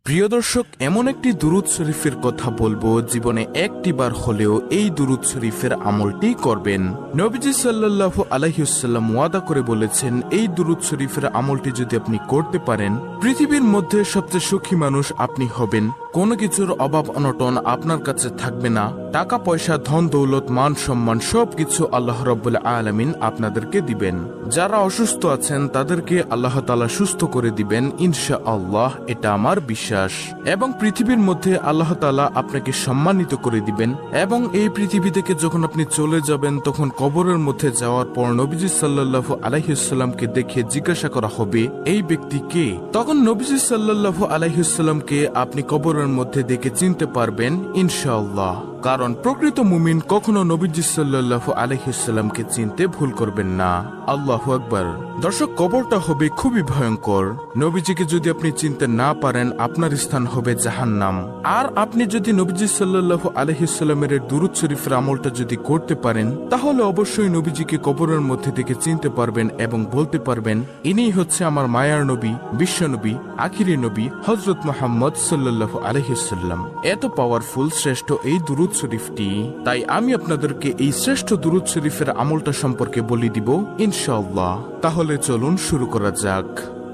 প্রিয় দর্শক, এমন একটি দুরূদ শরীফের কথা বলবো, জীবনে একটিবার হলেও এই দুরূদ শরীফের আমলটি করবেন। নবীজি সাল্লাল্লাহু আলাইহি ওয়াসাল্লাম ওয়াদা করে বলেছেন, এই দুরূদ শরীফের আমলটি যদি আপনি করতে পারেন, পৃথিবীর মধ্যে সবচেয়ে সুখী মানুষ আপনি হবেন। কোনো কিছুর অভাব অনটন আপনার কাছে থাকবে না। টাকা পয়সা, ধন দৌলত, মান সম্মান সবকিছু আল্লাহ রাব্বুল আলামিন আপনাদেরকে দিবেন। যারা অসুস্থ আছেন তাদেরকে আল্লাহ তাআলা সুস্থ করে দিবেন ইনশাআল্লাহ, এটা আমার বিশ্বাস। এবং পৃথিবীর মধ্যে আল্লাহ তাআলা আপনাকে সম্মানিত করে দিবেন। এবং এই পৃথিবী থেকে যখন আপনি চলে যাবেন, তখন কবরের মধ্যে যাওয়ার পর নবীজি সাল্লাল্লাহু আলাইহি ওয়াসাল্লামকে দেখে জিজ্ঞাসা করা হবে, এই ব্যক্তি কে? তখন নবীজি সাল্লাল্লাহু আলাইহি ওয়াসাল্লামকে আপনি কবরের মধ্যে দেখে চিনতে পারবেন ইনশাআল্লাহ। কারণ প্রকৃত মুমিন কখনো নবীজি সাল্লাল্লাহু আলাইহি ওয়াসাল্লামকে চিনতে ভুল করবেন না। আল্লাহু আকবার। দর্শক, কবরটা হবে খুবই ভয়ঙ্কর। নবীজিকে যদি আপনি চিনতে না পারেন, আপনার স্থান হবে জাহান্নাম। আর আপনি যদি নবীজি সাল্লাল্লাহু আলাইহি ওয়াসাল্লামের দুরূদ শরীফের আমলটা যদি করতে পারেন, তাহলে অবশ্যই নবীজিকে কবরের মধ্যে থেকে চিনতে পারবেন এবং বলতে পারবেন, ইনিই হচ্ছে আমার মায়ার নবী, বিশ্ব নবী, আখিরি নবী হযরত মুহাম্মদ সাল্লাল্লাহু আলাইহি ওয়াসাল্লাম। এত পাওয়ারফুল, শ্রেষ্ঠ এই দুরূদ শরীফটি। তাই আমি আপনাদেরকে এই শ্রেষ্ঠ দুরূদ শরীফের আমলটা সম্পর্কে বলে দিব ইনশাআল্লাহ। তাহলে চলুন শুরু করা যাক।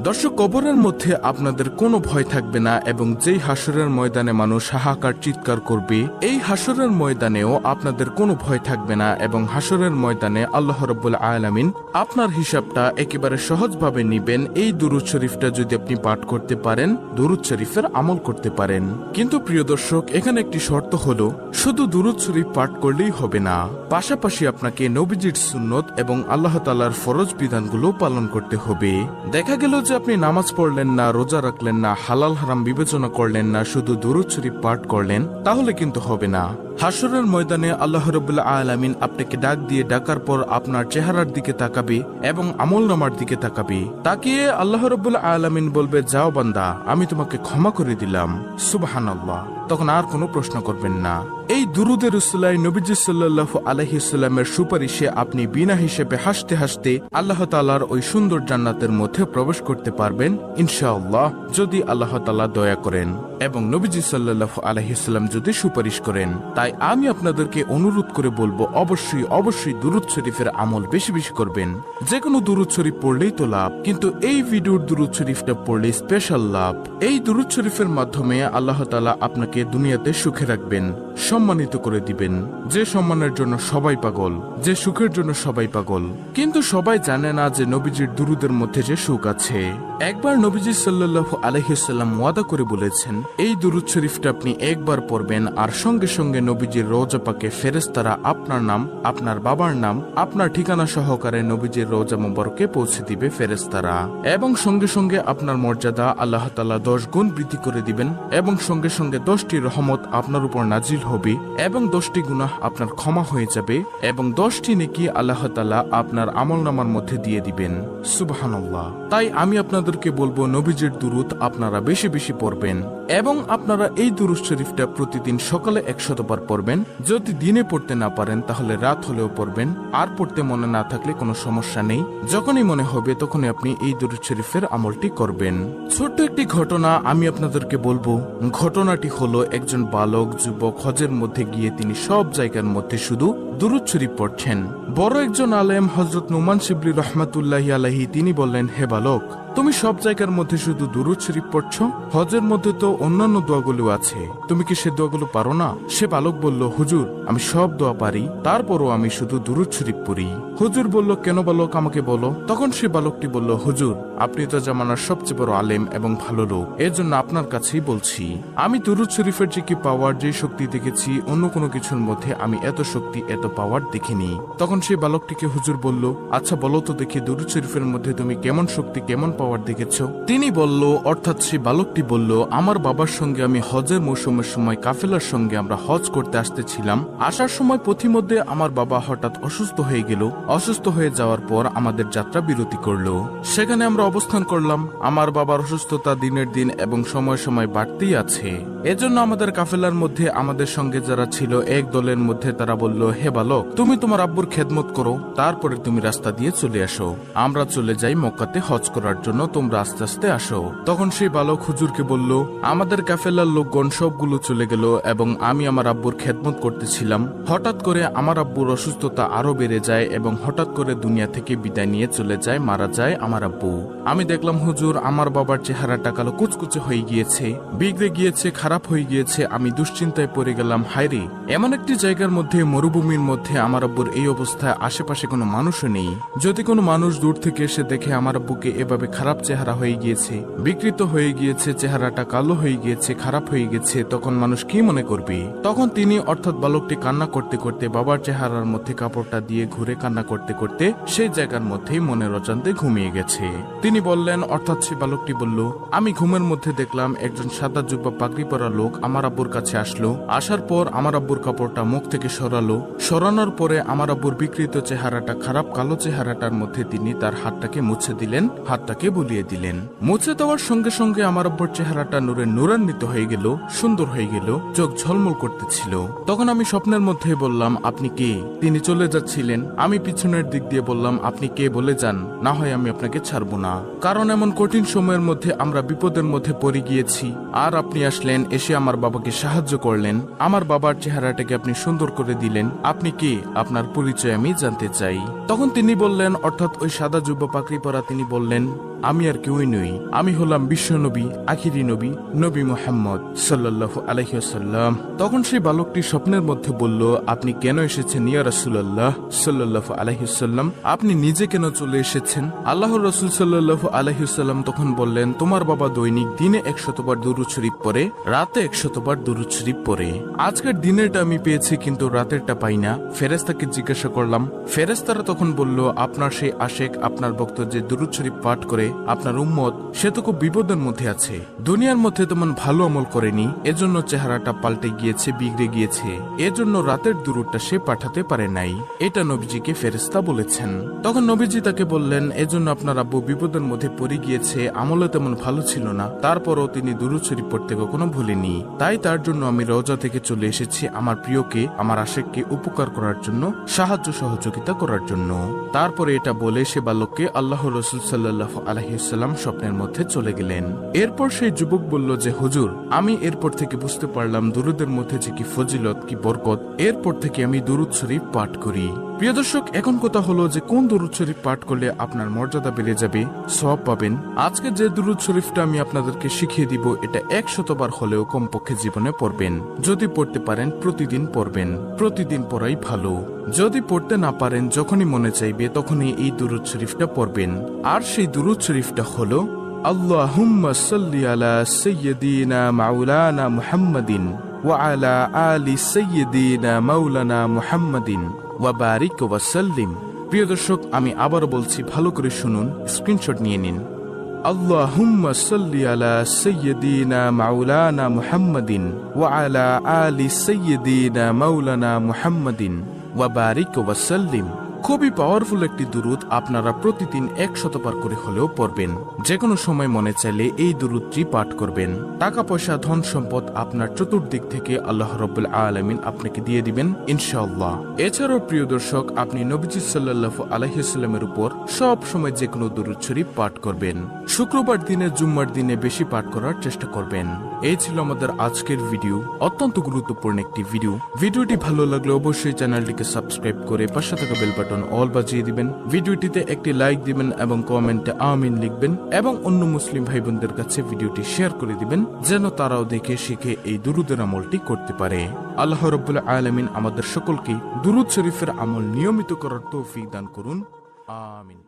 দর্শক, কবরের মধ্যে আপনাদের কোনো ভয় থাকবে না এবং যেই হাসরের ময়দানে মানুষ হাহাকার চিৎকার করবে, এই হাসরের ময়দানেও আপনাদের কোনো ভয় থাকবে না। এবং হাসরের ময়দানে আল্লাহ রাব্বুল আলামিন আপনার হিসাবটা একেবারে সহজভাবে নিবেন, এই দুরূদ শরীফটা যদি আপনি পাঠ করতে পারেন, দুরূদ শরীফের আমল করতে পারেন। কিন্তু প্রিয় দর্শক, এখানে একটি শর্ত হলো, শুধু দুরূদ শরীফ পাঠ করলেই হবে না, পাশাপাশি আপনাকে নবীজির সুন্নত এবং আল্লাহ তাআলার ফরজ বিধানগুলো পালন করতে হবে। দেখা গেল যে আপনি নামাজ পড়লেন না, রোজা রাখলেন না, হালাল হারাম বিবেচনা করলেন না, শুধু দুরূদ শরীফ পাঠ করলেন, তাহলে কিন্তু হবে না। হাসরের ময়দানে আল্লাহ রাব্বুল আলামিন আপনাকে ডাক দিয়ে ডাকার পর আপনার চেহারার দিকে তাকাবে এবং আমলনামার দিকে তাকাবে। তাকিয়ে আল্লাহ রাব্বুল আলামিন বলবে, যাও বান্দা, আমি তোমাকে ক্ষমা করে দিলাম। সুবহানাল্লাহ। তখন আর কোনো প্রশ্ন করবেন না। এই দুরূদের উসিলায় নবীজি সাল্লাল্লাহু আলাইহি ওয়াসাল্লামের সুপারিশে আপনি বিনা হিসেবে হাসতে হাসতে আল্লাহ তাআলার ওই সুন্দর জান্নাতের মধ্যে প্রবেশ করতে পারবেন ইনশাআল্লাহ, যদি আল্লাহ তাআলা দয়া করেন এবং নবীজি সাল্লাল্লাহু আলাইহি ওয়াসাল্লাম যদি সুপারিশ করেন। তাই আমি আপনাদেরকে অনুরোধ করে বলবো, অবশ্যই দুরূদ শরীফের আমল বেশি বেশি করবেন। যে কোনো দুরূদ শরীফ পড়লেই তো লাভ, কিন্তু এই ভিডিওর দুরূদ শরীফটা পড়লে স্পেশাল লাভ। এই দুরূদ শরীফের মাধ্যমে আল্লাহ তাআলা আপনাকে দুনিয়াতে সুখে রাখবেন, সম্মানিত করে দিবেন। যে সম্মানের জন্য সবাই পাগল, যে সুখের জন্য সবাই পাগল, কিন্তু সবাই জানে না যে নবীজির দুরূদের মধ্যে যে সুখ আছে। একবার নবীজি সাল্লাল্লাহু আলাইহি ওয়াসাল্লাম ওয়াদা করে বলেছেন, এই দুরূদ শরীফটা আপনি একবার পড়বেন আর সঙ্গে সঙ্গে নবীজির রওজা পাকে ফেরেশতারা আপনার নাম, আপনার বাবার নাম, আপনার ঠিকানা সহকারে নবীজির রওজা মুবারকে পৌঁছে দিবে ফেরেশতারা। এবং সঙ্গে সঙ্গে আপনার মর্যাদা আল্লাহ তাআলা 10 গুণ বৃদ্ধি করে দিবেন। এবং সঙ্গে সঙ্গে 10টি রহমত আপনার উপর নাজিল হবে এবং 10টি গুনাহ আপনার ক্ষমা হয়ে যাবে এবং 10টি নেকি আল্লাহ তাআলা আপনার আমলনামার মধ্যে দিয়ে দিবেন। সুবহানাল্লাহ। তাই আমি আপনাদেরকে বলবো, নবীজির দুরূদ আপনারা বেশি বেশি পড়বেন এবং আপনারা এই দুরূদ শরীফটা প্রতিদিন সকালে 100 বার পড়বেন। যদি দিনে পড়তে না পারেন তাহলে রাত হলেও পড়বেন। আর পড়তে মনে না থাকলে কোনো সমস্যা নেই, যখনই মনে হবে তখনই আপনি এই দুরূদ শরীফের আমলটি করবেন। ছোট্ট একটি ঘটনা আমি আপনাদেরকে বলবো। ঘটনাটি হলো, একজন বালক যুবক হজের মধ্যে গিয়ে তিনি সব জায়গার মধ্যে শুধু দুরূদ শরীফ পড়ছেন। বড় একজন আলেম হযরত নুমান শিবলি রাহমাতুল্লাহি আলাইহি তিনি বললেন, হে বালক, তুমি সব জায়গার মধ্যে শুধু দুরূদ শরীফ পড়ছো, হজের মধ্যে তো অন্যান্য দোয়াগুলো আছে, তুমি কি সে দোয়াগুলো পারো না? সে বালক বলল, হুজুর, আমি সব দোয়া পারি, তারপরও আমি শুধু দুরূদ শরীফ পড়ি। হুজুর বলল, কেন বালক, আমাকে বলো। তখন সে বালকটি বলল, হুজুর, আপনি তো জামানার সবচেয়ে বড় আলেম এবং ভালো লোক, এর জন্য আপনার কাছেই বলছি। আমি দুরূদ শরীফের যে কি পাওয়ার, যে শক্তি দেখেছি, অন্য কোনো কিছুর মধ্যে আমি এত শক্তি, এত পাওয়ার দেখিনি। তখন সেই বালকটিকে হুজুর বলল, আচ্ছা বলো তো দেখি, দুরূদ শরীফের মধ্যে তুমি কেমন শক্তি, কেমন পাওয়ার দেখেছো? তিনি বলল, অর্থাৎ সেই বালকটি বলল, আমার বাবার সঙ্গে আমি হজের মৌসুমের সময় কাফেলার সঙ্গে আমরা হজ করতে আসতেছিলাম। আসার সময় পথিমধ্যে আমার বাবা হঠাৎ অসুস্থ হয়ে গেল। অসুস্থ হয়ে যাওয়ার পর আমাদের যাত্রা বিরতি করলো। সেখানে আমরা অবস্থান করলাম। আমার বাবার অসুস্থতা দিনের দিন এবং সময় সময় বাড়তেই আছে। এজন্য আমাদের কাফেলার মধ্যে আমাদের সঙ্গে যারা ছিল, এক দলের মধ্যে তারা বলল, হে বালক, তুমি তোমার আব্বুর খেদমত করো, তারপরে তুমি রাস্তা দিয়ে চলে আসো। আমরা চলে যাই মক্কাতে হজ করার জন্য জন্য তোমরা আস্তে আস্তে আসো। তখন সেই বালক হুজুরকে বলল, আমাদের কাফেলার লোকগণ সবগুলো চলে গেল এবং আমি আমার আব্বুর খেদমত করতেছিলাম। হঠাৎ করে আমার আব্বুর অসুস্থতা আরো বেড়ে যায় এবং হঠাৎ করে দুনিয়া থেকে বিদায় নিয়ে চলে যায়, মারা যায় আমার আব্বু। আমি দেখলাম হুজুর আমার বাবার চেহারাটা কালো কুচকুচে হয়ে গিয়েছে, বিগড়ে গিয়েছে, খারাপ হয়ে গিয়েছে। আমি দুশ্চিন্তায় পড়ে গেলাম, হায়রে এমন একটি জায়গার মধ্যে, মরুভূমির মধ্যে আমার আব্বুর এই অবস্থায়, আশেপাশে কোনো মানুষও নেই। যদি কোনো মানুষ দূর থেকে এসে দেখে আমার আব্বুকে এভাবে খারাপ চেহারা হয়ে গিয়েছে, বিকৃত হয়ে গিয়েছে, চেহারাটা কালো হয়ে গিয়েছে, খারাপ হয়ে গেছে, তখন মানুষ কি মনে করবে? তখন তিনি অর্থাৎ বালকটি কান্না করতে করতে বাবার চেহারার মধ্যে কাপড়টা দিয়ে ঘুরে কান্না করতে করতে সেই জায়গার মধ্যেই মনের অজান্তে ঘুমিয়ে গেছে। তিনি বললেন, অর্থাৎ সে বালকটি বলল, আমি ঘুমের মধ্যে দেখলাম একজন সাদা জুব্বা পাগড়ি পরা লোক আমার আব্বুর কাছে আসলো। আসার পর আমার আব্বুর কাপড়টা মুখ থেকে সরালো। সরানোর পরে আমার আব্বুর বিকৃত চেহারাটা, খারাপ কালো চেহারাটার মধ্যে তিনি তার হাতটাকে মুছে দিলেন, হাতটাকে বুলিয়ে দিলেন। মুছে দেওয়ার সঙ্গে সঙ্গে আমার আব্বুর চেহারাটা নূরে নূরান্বিত হয়ে গেল, সুন্দর হয়ে গেল, চোখ ঝলমল করতেছিল। তখন আমি স্বপ্নের মধ্যে বললাম, আপনি কে? তিনি চলে যাচ্ছিলেন। আমি পিছনের দিক দিয়ে বললাম, আপনি কে বলে যান, না হয় আমি আপনাকে ছাড়বো না। কারণ এমন কঠিন সময়ের মধ্যে আমরা বিপদের মধ্যে পড়ে গিয়েছি, আর আপনি আসলেন, এসে আমার বাবাকে সাহায্য করলেন, আমার বাবার চেহারাটাকে আপনি সুন্দর করে দিলেন। আপনি কে? আপনার পরিচয় আমি জানতে চাই। তখন তিনি বললেন, অর্থাৎ ওই সাদা জুব্বা পাগড়ি পরা তিনি বললেন, আমি আর কেউই নই, আমি হলাম বিশ্ব নবী, আখিরি নবী, নবী মুহাম্মদ সাল্লাল্লাহু আলাইহি ওয়াসাল্লাম। তখন সেই বালকটি স্বপ্নের মধ্যে বলল, আপনি কেন এসেছেন ইয়া রাসূলুল্লাহ সাল্লাল্লাহু আলাইহি ওয়াসাল্লাম? আপনি নিজে কেন চলে এসেছেন? আল্লাহর রাসূল সাল্লাল্লাহু আলাইহি ওয়াসাল্লাম তখন বললেন, তোমার বাবা দৈনিক দিনে 100 বার দুরূদ শরীফ পড়ে, রাতে 100 বার দুরূদ শরীফ পড়ে। আজকের দিনেরটা আমি পেয়েছি কিন্তু রাতেরটা পাই না। ফেরেশতাকে জিজ্ঞাসা করলাম। ফেরেশতারা তখন বলল, আপনার সেই আশেক, আপনার ভক্ত যে দুরূদ শরীফ পাঠ করে, আপনার উম্মত, সে তো খুব বিপদের মধ্যে আছে, দুনিয়ার মধ্যে তেমন ভালো আমল করেনি, এজন্য চেহারাটা পাল্টে গিয়েছে, বিগড়ে গিয়েছে, এজন্য রাতের দুরূদটা সে পাঠাতে পারে নাই। এটা নবীজিকে ফেরেশতা বলেছেন। তখন নবীজি তাকে বললেন, এজন্য আপনার আব্বু বিপদের মধ্যে পড়ে গিয়েছে, আমলে তেমন ভালো ছিল না, তারপরও তিনি দুরূদ শরীফ পড়তে কখনো ভুলেনি। তাই তার জন্য আমি রওজা থেকে চলে এসেছি আমার প্রিয়কে, আমার আশেককে উপকার করার জন্য, সাহায্য সহযোগিতা করার জন্য। তারপরে এটা বলে সে বালককে আল্লাহর রাসূল সাল্লাল্লাহু আলাইহি ওয়াসাল্লাম স্বপ্নের মধ্যে চলে গেলেন। এরপর সেই যুবক বলল যে, হুজুর, আমি এরপর থেকে বুঝতে পারলাম দুরুদের মধ্যে যে কি ফজিলত, কি বরকত। এরপর থেকে আমি দুরুদ শরীফ পাঠ করি। প্রিয় দর্শক, এখন কথা হলো যে কোন দুরুদ শরীফ পাঠ করলে আপনার মর্যাদা বেড়ে যাবে, সওয়াব পাবেন। আজকে যে দুরুদ শরীফটা আমি আপনাদেরকে শিখিয়ে দিব, এটা 100 বার হলেও কমপক্ষে জীবনে পড়বেন। যদি পড়তে পারেন প্রতিদিন পড়বেন, প্রতিদিন পড়াই ভালো। যদি পড়তে না পারেন, যখনই মনে চাইবে তখনই এই দুরুদ শরীফটা পড়বেন। আর সেই দুরুদ শরীফটা হলো, আল্লাহুম্মা সাল্লি আলা সাইয়্যিদিনা মাওলানা মুহাম্মাদিন ওয়া আলা আলি সাইয়্যিদিনা মাওলানা মুহাম্মাদিন ওয়া বারিক ওয়া সাল্লিম। প্রিয় দর্শক, আমি আবার বলছি, ভালো করে শুনুন, স্ক্রিনশট নিয়ে নিন। আল্লাহুম্মা সাল্লি আলা সাইয়্যিদিনা মাওলানা মুহাম্মাদিন ওয়া আলা আলি সাইয়্যিদিনা মাওলানা মুহাম্মাদিন ওয়া বারিক ওয়া সাল্লিম। খুবই পাওয়ারফুল একটি দুরুদ, আপনারা প্রতিদিন 100 বার করে হলেও পড়বেন। যে কোনো সময় মনে চাইলে এই দুরুদটি পাঠ করবেন। টাকা পয়সা, ধন সম্পদ আপনার চতুর্দিক থেকে আল্লাহ রাব্বুল আলামিন আপনাকে দিয়ে দিবেন ইনশাআল্লাহ। এছাড়াও প্রিয় দর্শক, আপনি নবীজি সাল্লাল্লাহু আলাইহি ওয়াসাল্লামের উপর সব সময় যে কোনো দুরুদ শরীফ পাঠ করবেন। শুক্রবার দিনে, জুম্মার দিনে বেশি পাঠ করার চেষ্টা করবেন। এই ছিল আমাদের আজকের ভিডিও, অত্যন্ত গুরুত্বপূর্ণ একটি ভিডিও। ভিডিওটি ভালো লাগলে অবশ্যই চ্যানেলটিকে সাবস্ক্রাইব করে পাশে থাকা বেল বাটন অল বাজিয়ে দিবেন। ভিডিওটিতে একটি লাইক দিবেন এবং কমেন্টে আমিন লিখবেন এবং অন্য মুসলিম ভাই বোনদের কাছে ভিডিওটি শেয়ার করে দিবেন, যেন তারাও দেখে শিখে এই দুরুদের আমলটি করতে পারে। আল্লাহ রাব্বুল আলামিন আমাদের সকলকে দুরুদ শরীফের আমল নিয়মিত করার তৌফিক দান করুন। আমিন।